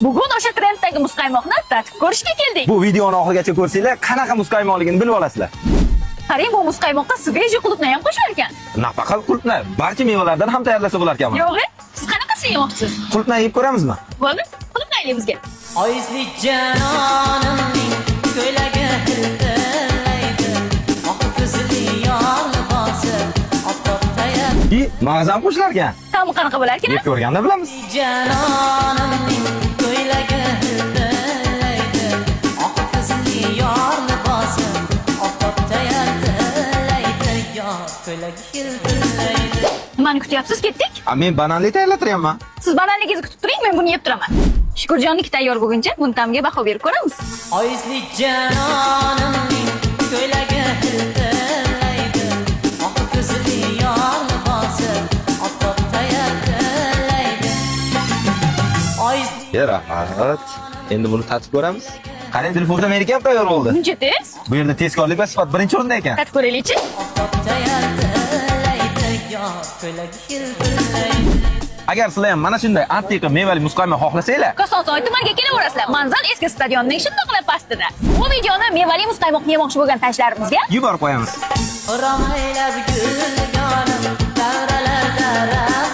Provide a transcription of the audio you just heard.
Bugun o'sha trenddagi muzqaymoqni tatib ko'rishga keldik. Bu videoni oxirigacha ko'rsanglar, qanaqa muzqaymoqligini bilib olasizlar. Qarang, bu muzqaymoqqa sveji qulupni ham qo'shar ekan. Nafaqat qulupni, barcha mevalardan ham tayyorlasa bo'lar ekan. Yo'q, siz qanaqasini yemoqchisiz? Qulupni yeb ko'ramizmi? Bo'ldi, qulupni ayling bizga. Oyizlik janonimning ko'ylagi hiltillaydi. Oq ko'zli yor libosi oftobdayam. Mag'zam qo'shilar ekan. Ta'mi qanaqa bo'lar ekan? Yeb ko'rganda bilamiz. Janonimning ko'ylagi hiltillaydi. Oq ko'zli yor libosi oftobdayam tillaydi. Yor ko'ylagi hiltillaydi. Nimani kutyapsiz? Ketdik. Men bananli tayyorlatryapman. Siz bananligingizni kutib turing, men buni yeb turaman. Shukurjonniki tayyor bo'lguncha buni ta'miga baho berib ko'ramiz. Oyizlik janonimning ko'ylagi hiltillaydi. Oq ko'zli yor libosi oftobdayam tillaydi. Oyizlik Rahmat. Endi buni tatib ko'ramiz. Qarang, telefonda meniki ham tayyor bo'ldi. Buncha tez? Bu yerda tezkorlik va sifat birinchi o'rinda ekan. Tatib ko'raylik-chi. oftobdayam tillaydi. Yor ko'ylagi hiltillaydi. Agar sizlar ham mana shunday antiqa mevali muzqaymoq xohlasanglar, Kososoy tumaniga kelaverasizlar. Manzil eski stadionning shundoqqina pastida. Bu videoni mevali muzqaymoqni yemoqchi bo'lgan tashlarimizga yuborib qo'yamiz. Romaylab gul yorim davralar